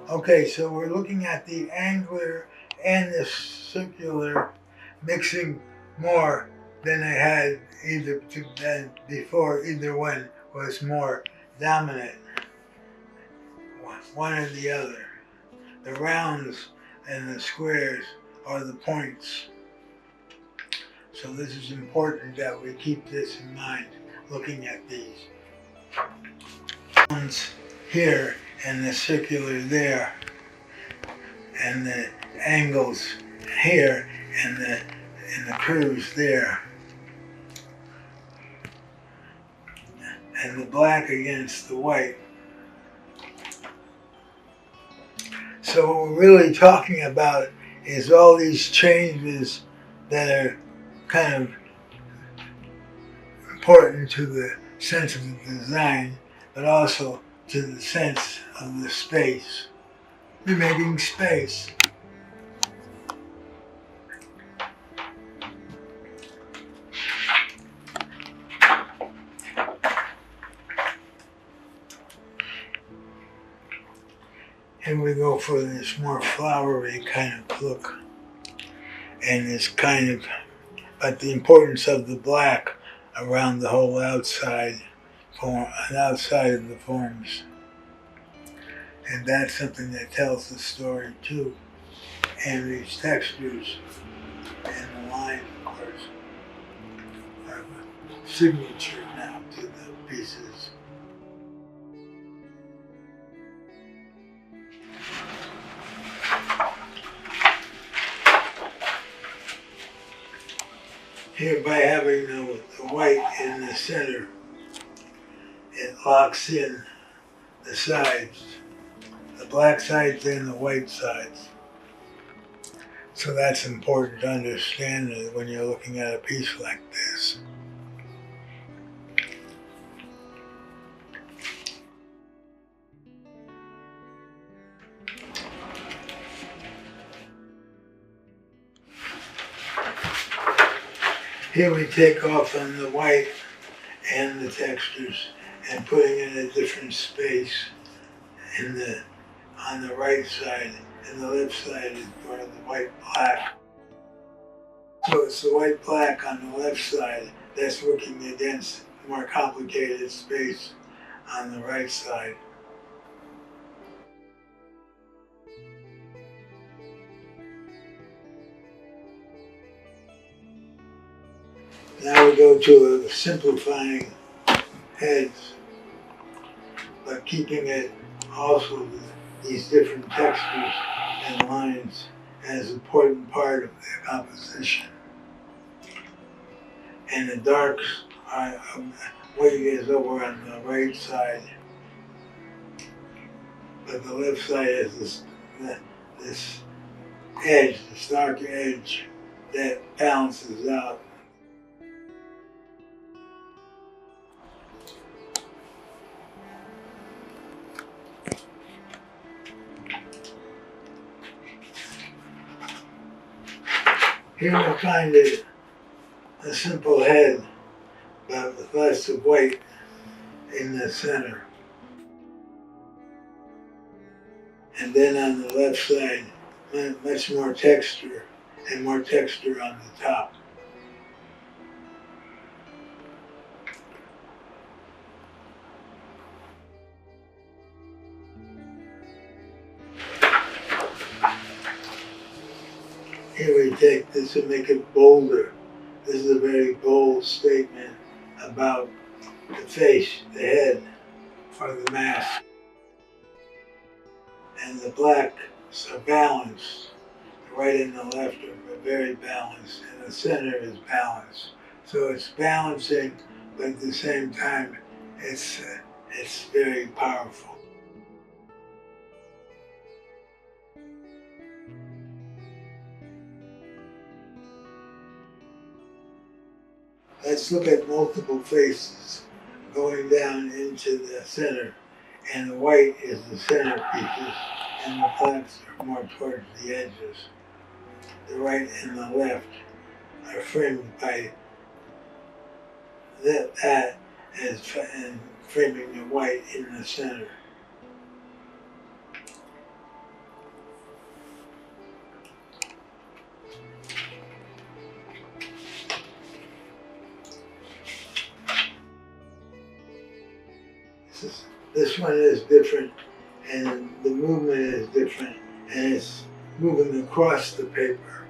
Okay, so we're looking at the angular and the circular mixing more than I had than before. Either one was more dominant, one or the other. The rounds and the squares are the points. So this is important that we keep this in mind looking at these. Rounds here and the circular there, and the angles here and the curves there, and the black against the white. So what we're really talking about is all these changes that are kind of important to the sense of the design, but also to the sense of the space. We're making space. Here we go for this more flowery kind of look, and this kind of, but the importance of the black around the whole outside of the forms. And that's something that tells the story too. And these textures and the line, of course, are a signature now to the pieces. Here, by having the white in the center, it locks in the sides, the black sides and the white sides. So that's important to understand when you're looking at a piece like this. Here we take off on the white and the textures and putting in a different space on the right side, and the left side is for the white black. So it's the white black on the left side that's working against more complicated space on the right side. Now we go to simplifying heads, but keeping it also these different textures and lines as an important part of the composition. And the darks are weight is over on the right side, but the left side is this edge, this dark edge that balances out. Here we find a simple head, but with lots of weight in the center. And then on the left side, much more texture, and more texture on the top. Here we take this and make it bolder. This is a very bold statement about the face, the head, or the mask. And the blacks are balanced. The right and the left are very balanced, and the center is balanced. So it's balancing, but at the same time, it's very powerful. Let's look at multiple faces going down into the center, and the white is the center pieces, and the blacks are more towards the edges. The right and the left are framed by that and framing the white in the center. This one is different, and the movement is different, and it's moving across the paper.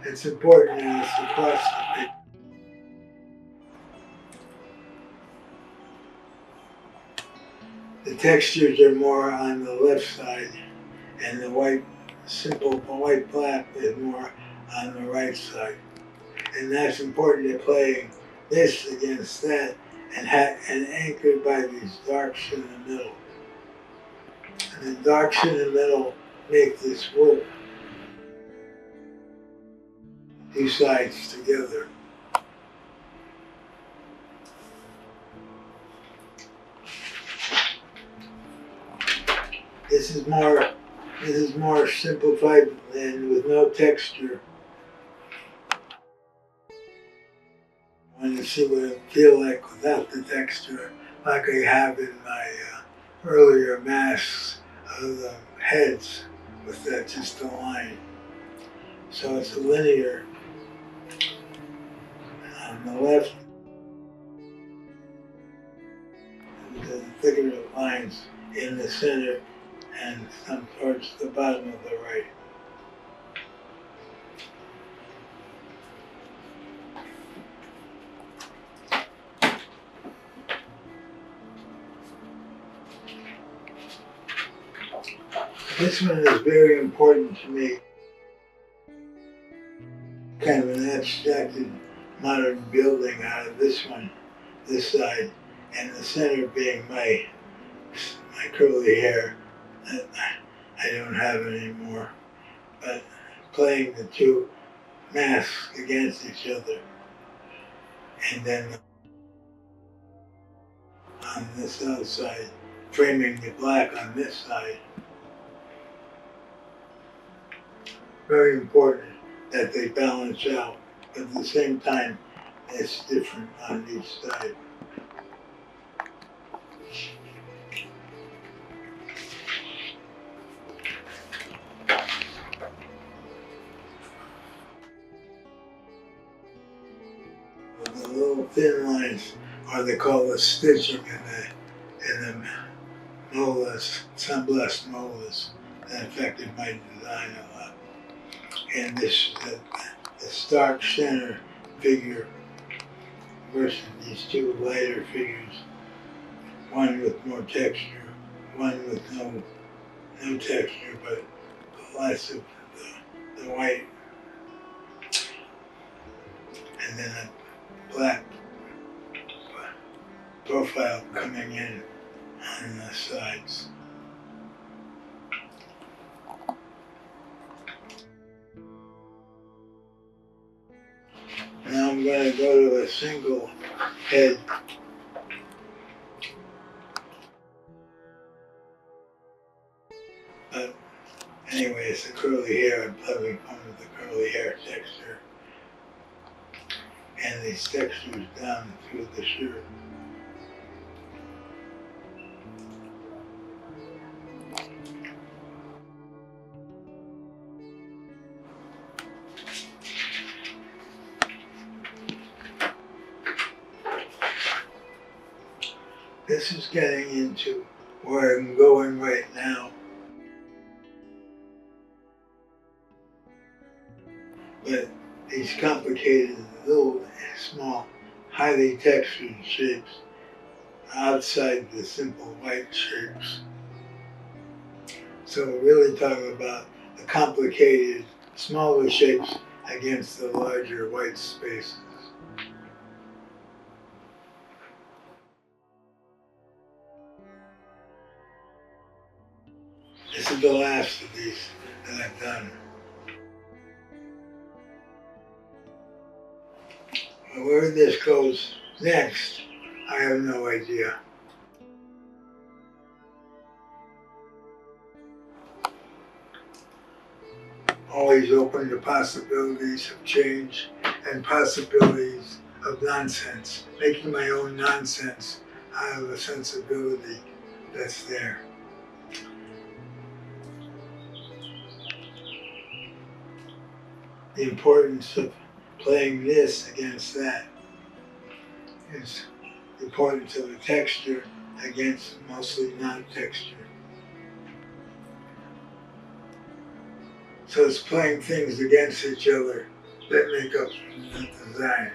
It's important that it's across the paper. The textures are more on the left side, and the white, simple white black is more on the right side. And that's important to playing this against that, and anchored by these darks in the middle. And the darks in the middle make this work. Two sides together. This is more simplified and with no texture. I want to see what it feel like without the texture, like I have in my earlier masks of the heads with that just a line. So it's a linear. On the left, the thicker lines in the center and some towards the bottom of the right. This one is very important to me. Kind of an abstracted modern building out of this one, this side, and the center being my curly hair that I don't have anymore. But playing the two masks against each other, and then on this other side, framing the black on this side. Very important that they balance out, but at the same time, it's different on each side. The little thin lines, or they call it stitching in the molars, sunblessed molars, that affected my design a lot. And this, the stark center figure versus these two lighter figures, one with more texture, one with no texture, but less of the white, and then a black profile coming in on the sides. Now I'm going to go to a single head. But anyway, it's the curly hair. I'm having fun with the curly hair texture. And these textures down through the shirt. This is getting into where I'm going right now. But these complicated, little, small, highly textured shapes outside the simple white shapes. So we're really talking about the complicated, smaller shapes against the larger white spaces. This is the last of these that I've done. Where this goes next, I have no idea. Always open to possibilities of change and possibilities of nonsense, making my own nonsense out of a sensibility that's there. The importance of playing this against that is the importance of the texture against mostly non-texture. So it's playing things against each other that make up the design.